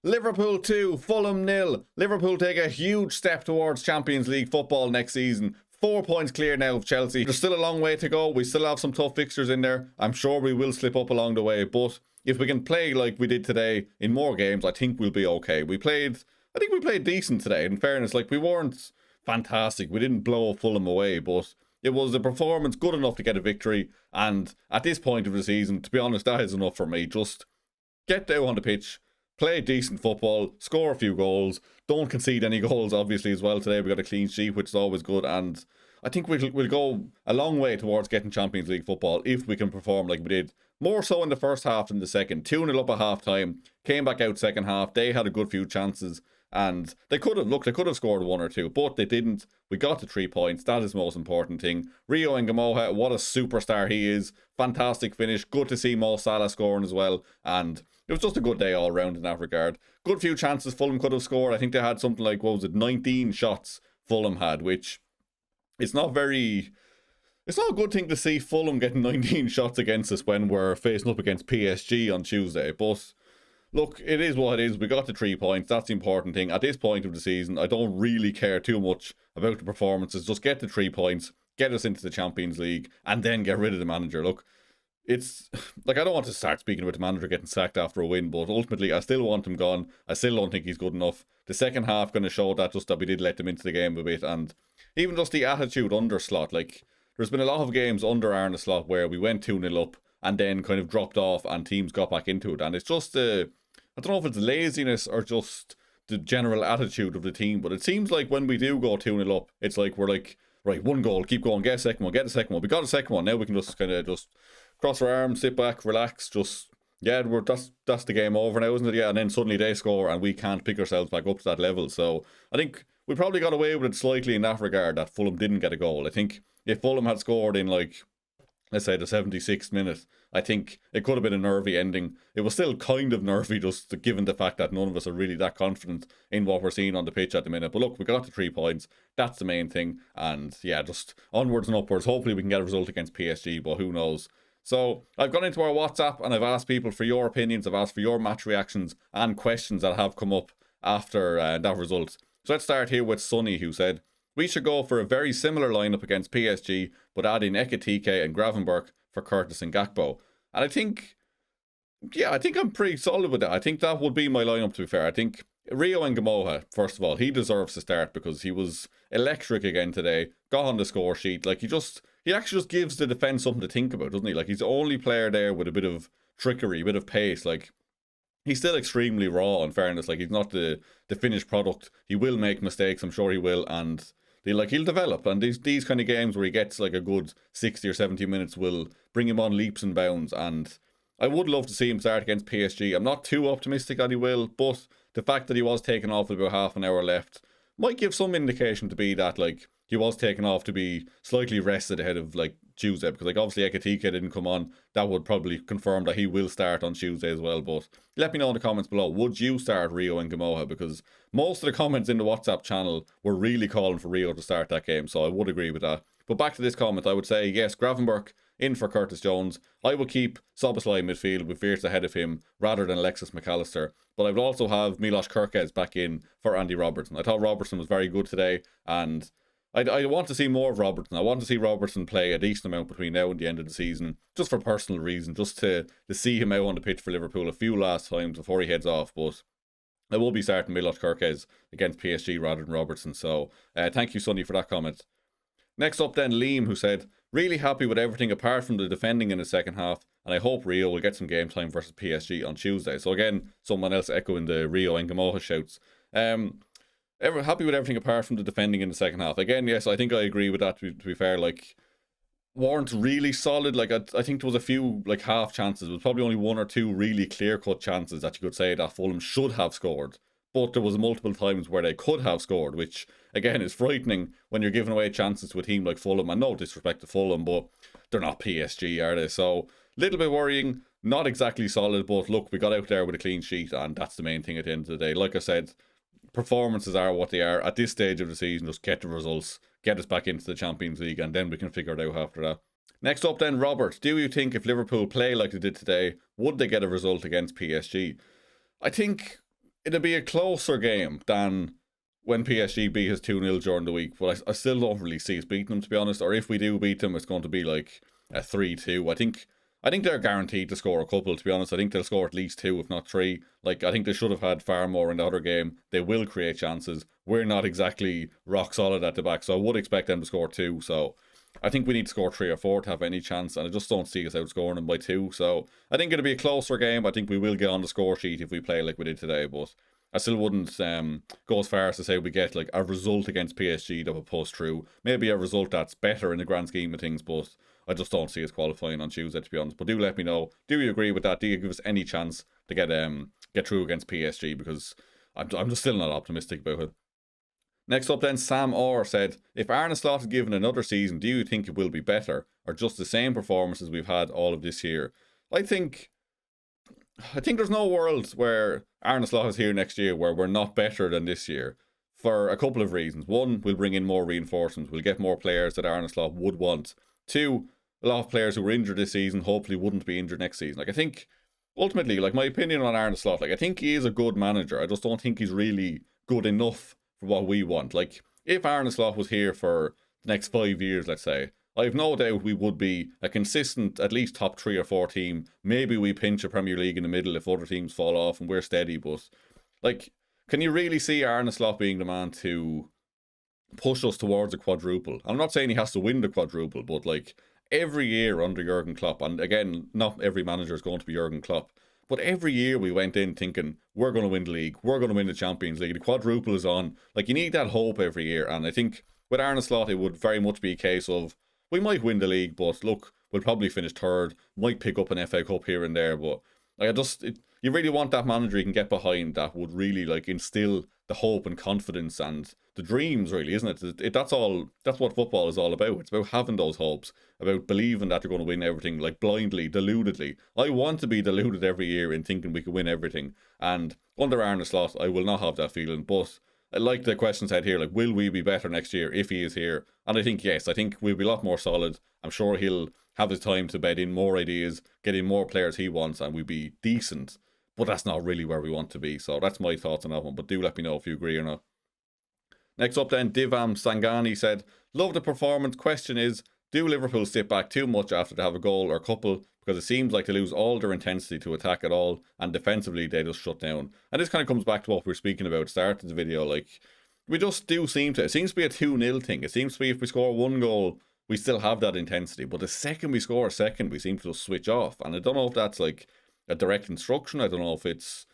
Liverpool 2, Fulham 0. Liverpool take a huge step towards Champions League football next season. 4 points clear now of Chelsea. There's still a long way to go. We still have some tough fixtures in there. I'm sure we will slip up along the way. But if we can play like we did today in more games, I think we'll be okay. I think we played decent today. In fairness, like we weren't fantastic. We didn't blow Fulham away. But it was a performance good enough to get a victory. And at this point of the season, to be honest, that is enough for me. Just get down on the pitch. Play decent football, score a few goals, don't concede any goals obviously as well. Today we got a clean sheet, which is always good, and I think we'll go a long way towards getting Champions League football if we can perform like we did, more so in the first half than the second. 2-0 up at half time, came back out second half, they had a good few chances and they could have scored one or two, but they didn't. We got to 3 points, that is the most important thing. Rio Ngamoha, what a superstar he is, fantastic finish, good to see Mo Salah scoring as well, and it was just a good day all round in that regard. Good few chances Fulham could have scored. I think they had something like, 19 shots Fulham had, which it's not a good thing to see Fulham getting 19 shots against us when we're facing up against PSG on Tuesday. But look, it is what it is. We got the 3 points. That's the important thing. At this point of the season, I don't really care too much about the performances. Just get the 3 points, get us into the Champions League, and then get rid of the manager. Look, it's like I don't want to start speaking about the manager getting sacked after a win, but ultimately I still want him gone. I still don't think he's good enough. The second half going to show that we did let them into the game a bit, and even just the attitude under Slot. Like there's been a lot of games under Arne Slot where we went 2-0 up and then kind of dropped off and teams got back into it, and it's just I don't know if it's laziness or just the general attitude of the team, but it seems like when we do go 2-0 up, it's like we're like, right, 1 goal, keep going, get a second one, get a second one. We got a second one, now we can just kind of just cross our arms, sit back, relax, that's the game over now, isn't it? Yeah, and then suddenly they score and we can't pick ourselves back up to that level. So I think we probably got away with it slightly in that regard, that Fulham didn't get a goal. I think if Fulham had scored in like, let's say the 76th minute, I think it could have been a nervy ending. It was still kind of nervy, just given the fact that none of us are really that confident in what we're seeing on the pitch at the minute. But look, we got the 3 points. That's the main thing. And yeah, just onwards and upwards. Hopefully we can get a result against PSG, but who knows. So I've gone into our WhatsApp and I've asked people for your opinions. I've asked for your match reactions and questions that have come up after that result. So let's start here with Sonny, who said, we should go for a very similar lineup against PSG, but add in Ekitike and Gravenberch for Curtis and Gakpo. And I think I'm pretty solid with that. I think that would be my lineup, to be fair. I think Rio Ngamoha, first of all, he deserves to start because he was electric again today, got on the score sheet. Like he actually just gives the defence something to think about, doesn't he? Like he's the only player there with a bit of trickery, a bit of pace. Like he's still extremely raw, in fairness. Like he's not the finished product. He will make mistakes, I'm sure he will, and he'll develop. And these kind of games where he gets like a good 60 or 70 minutes will bring him on leaps and bounds. And I would love to see him start against PSG. I'm not too optimistic that he will, but the fact that he was taken off with about half an hour left might give some indication to be that like he was taken off to be slightly rested ahead of like Tuesday, because like obviously Ekitike didn't come on. That would probably confirm that he will start on Tuesday as well. But let me know in the comments below, would you start Rio and Ngamoha? Because most of the comments in the WhatsApp channel were really calling for Rio to start that game, so I would agree with that. But back to this comment, I would say yes, Gravenberch in for Curtis Jones. I would keep Szoboszlai midfield with Wirtz ahead of him rather than Alexis McAllister. But I would also have Milos Kerkez back in for Andy Robertson. I thought Robertson was very good today, and I want to see more of Robertson. I want to see Robertson play a decent amount between now and the end of the season, just for personal reasons, just to see him out on the pitch for Liverpool a few last times before he heads off. But I will be starting Milos Kerkez against PSG rather than Robertson. So thank you, Sonny, for that comment. Next up then, Liam, who said, really happy with everything apart from the defending in the second half, and I hope Rio will get some game time versus PSG on Tuesday. So again, someone else echoing the Rio and Ngamoha shouts. Happy with everything apart from the defending in the second half. Again, yes, I think I agree with that, to be fair. Like, weren't really solid. Like, I think there was a few like half chances. There was probably only 1 or 2 really clear-cut chances that you could say that Fulham should have scored. But there was multiple times where they could have scored, which, again, is frightening when you're giving away chances to a team like Fulham. And no disrespect to Fulham, but they're not PSG, are they? So, a little bit worrying. Not exactly solid, but look, we got out there with a clean sheet, and that's the main thing at the end of the day. Like I said, performances are what they are. At this stage of the season, just get the results, get us back into the Champions League, and then we can figure it out after that. Next up then, Robert, do you think if Liverpool play like they did today, would they get a result against PSG? I think it'll be a closer game than when PSG beat us 2-0 during the week, but I still don't really see us beating them, to be honest. Or if we do beat them, it's going to be like a 3-2. I think they're guaranteed to score a couple, to be honest. I think they'll score at least 2, if not 3. Like, I think they should have had far more in the other game. They will create chances. We're not exactly rock solid at the back, so I would expect them to score 2. So I think we need to score 3 or 4 to have any chance, and I just don't see us outscoring them by 2. So I think it'll be a closer game. I think we will get on the score sheet if we play like we did today, but I still wouldn't go as far as to say we get like a result against PSG that will push through. Maybe a result that's better in the grand scheme of things, but I just don't see us qualifying on Tuesday, to be honest. But do let me know. Do you agree with that? Do you give us any chance to get through against PSG? Because I'm just still not optimistic about it. Next up then, Sam Orr said, if Arne Slot is given another season, do you think it will be better or just the same performances we've had all of this year? I think there's no world where Arne Slot is here next year where we're not better than this year for a couple of reasons. One, we'll bring in more reinforcements. We'll get more players that Arne Slot would want. Two, a lot of players who were injured this season hopefully wouldn't be injured next season. Like, I think, ultimately, like, my opinion on Arne Slot, like, I think he is a good manager. I just don't think he's really good enough for what we want. Like, if Arne Slot was here for the next 5 years, let's say, I have no doubt we would be a consistent, at least top 3 or 4 team. Maybe we pinch a Premier League in the middle if other teams fall off and we're steady. But, like, can you really see Arne Slot being the man to push us towards a quadruple? I'm not saying he has to win the quadruple, but, like, every year under Jurgen Klopp, and again, not every manager is going to be Jurgen Klopp, but every year we went in thinking, we're going to win the league, we're going to win the Champions League, the quadruple is on. Like, you need that hope every year, and I think with Arne Slot, it would very much be a case of, we might win the league, but look, we'll probably finish third, might pick up an FA Cup here and there, but like, you really want that manager you can get behind that would really like instill the hope and confidence and the dreams, really, isn't it? That's what football is all about. It's about having those hopes, about believing that you're going to win everything, like blindly, deludedly. I want to be deluded every year in thinking we could win everything, and under Arne Slot, I will not have that feeling, but like the question said here, like, will we be better next year if he is here? And I think yes, I think we'll be a lot more solid. I'm sure he'll have his time to bed in more ideas, get in more players he wants, and we'll be decent. But that's not really where we want to be. So that's my thoughts on that one. But do let me know if you agree or not. Next up then, Divam Sangani said, love the performance. Question is, do Liverpool sit back too much after they have a goal or a couple? Because it seems like they lose all their intensity to attack at all, and defensively they just shut down. And this kind of comes back to what we were speaking about at the start of the video. Like, we just do seem to, it seems to be a 2-0 thing. It seems to be if we score one goal, we still have that intensity. But the second we score a second, we seem to just switch off. And I don't know if that's like a direct instruction. I don't know if it's,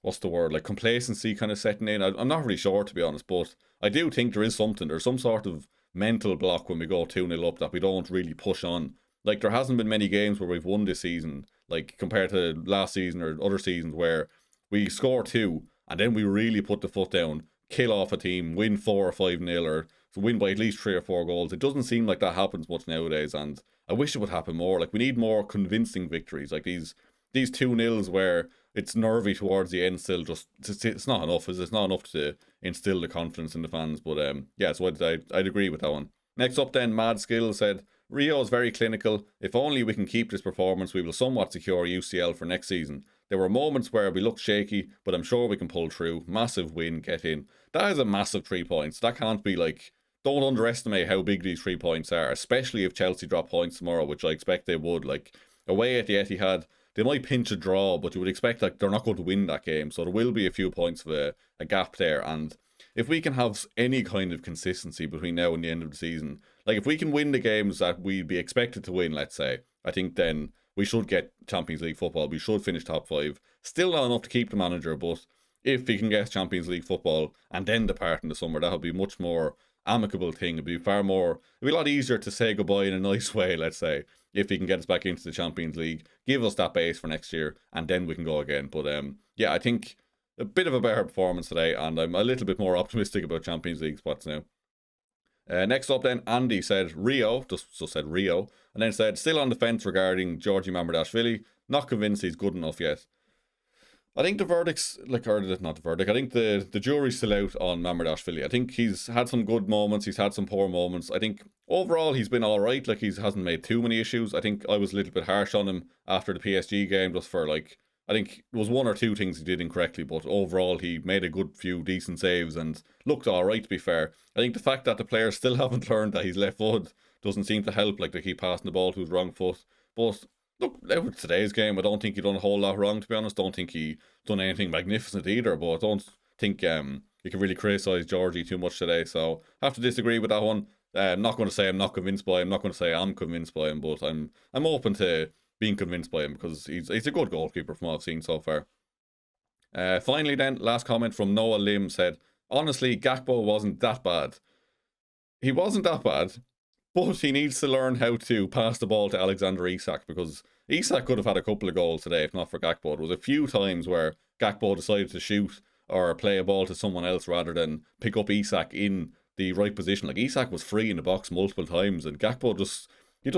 what's the word, like complacency kind of setting in. I'm not really sure, to be honest. But I do think there is something. There's some sort of mental block when we go 2-0 up that we don't really push on. Like, there hasn't been many games where we've won this season, like, compared to last season or other seasons where we score 2 and then we really put the foot down, kill off a team, win 4 or 5-0, or win by at least 3 or 4 goals. It doesn't seem like that happens much nowadays, and I wish it would happen more. Like, we need more convincing victories. Like, these 2-0s where it's nervy towards the end still, just, it's not enough. It's not enough to instill the confidence in the fans. But yeah, so I'd agree with that one. Next up then, Mad Skill said, Rio is very clinical. If only we can keep this performance, we will somewhat secure UCL for next season. There were moments where we looked shaky, but I'm sure we can pull through. Massive win, get in. That is a massive 3 points. That can't be like, don't underestimate how big these 3 points are, especially if Chelsea drop points tomorrow, which I expect they would. Like, away at the Etihad, they might pinch a draw, but you would expect like they're not going to win that game. So there will be a few points of a gap there. And if we can have any kind of consistency between now and the end of the season, like if we can win the games that we'd be expected to win, let's say, I think then we should get Champions League football. We should finish top 5. Still not enough to keep the manager, but if we can get Champions League football and then depart in the summer, that would be a much more amicable thing. It'd be a lot easier to say goodbye in a nice way, let's say, if he can get us back into the Champions League, give us that base for next year, and then we can go again. But yeah, I think a bit of a better performance today, and I'm a little bit more optimistic about Champions League spots now. Next up then, Andy said Rio, just said Rio, and then said, still on the fence regarding Georgi Mamardashvili, not convinced he's good enough yet. I think the verdict's, like, or not the verdict, I think the jury's still out on Mamardashvili. I think he's had some good moments, he's had some poor moments. I think overall he's been alright, like he hasn't made too many issues. I think I was a little bit harsh on him after the PSG game, just for like I think there was one or two things he did incorrectly, but overall he made a good few decent saves and looked alright, to be fair. I think the fact that the players still haven't learned that he's left foot doesn't seem to help, like they keep passing the ball to his wrong foot. But look, with today's game, I don't think he done a whole lot wrong, to be honest. Don't think he done anything magnificent either, but I don't think you can really criticise Georgie too much today, so I have to disagree with that one. I'm not going to say I'm not convinced by him, I'm not going to say I'm convinced by him, but I'm open to being convinced by him because he's a good goalkeeper from what I've seen so far. Finally then, last comment from Noah Lim said, honestly, Gakpo wasn't that bad. He wasn't that bad, but he needs to learn how to pass the ball to Alexander Isak, because Isak could have had a couple of goals today if not for Gakpo. There was a few times where Gakpo decided to shoot or play a ball to someone else rather than pick up Isak in the right position. Like, Isak was free in the box multiple times, and Gakpo just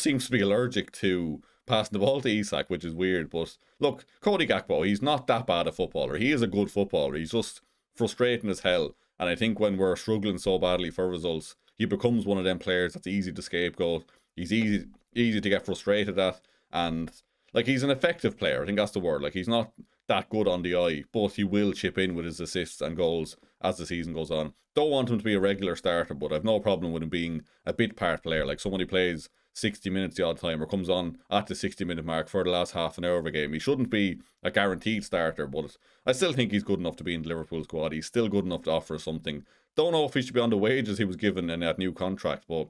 seems to be allergic to passing the ball to Isak, which is weird. But look, Cody Gakpo, he's not that bad a footballer. He is a good footballer. He's just frustrating as hell. And I think when we're struggling so badly for results, he becomes one of them players that's easy to scapegoat. He's easy to get frustrated at, and like, he's an effective player. I think that's the word. Like, he's not that good on the eye, but he will chip in with his assists and goals as the season goes on. Don't want him to be a regular starter, but I've no problem with him being a bit part player, like someone who plays 60 minutes the odd time or comes on at the 60-minute mark for the last half an hour of a game. He shouldn't be a guaranteed starter, but I still think he's good enough to be in the Liverpool squad. He's still good enough to offer us something. Don't know if he should be on the wages he was given in that new contract, but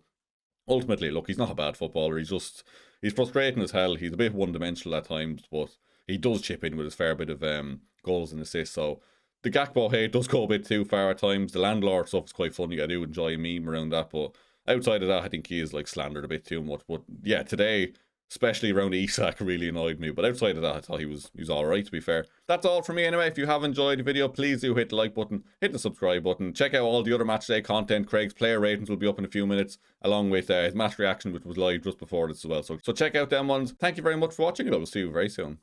ultimately, look, he's not a bad footballer. He's frustrating as hell. He's a bit one-dimensional at times, but he does chip in with his fair bit of goals and assists. So the Gakpo hate does go a bit too far at times. The landlord stuff is quite funny. I do enjoy a meme around that, but outside of that, I think he is like slandered a bit too much. But yeah, today, especially around Isak, really annoyed me. But outside of that, I thought he was alright, to be fair. That's all from me anyway. If you have enjoyed the video, please do hit the like button, hit the subscribe button. Check out all the other matchday content. Craig's player ratings will be up in a few minutes, along with his match reaction, which was live just before this as well. So check out them ones. Thank you very much for watching, and I will see you very soon.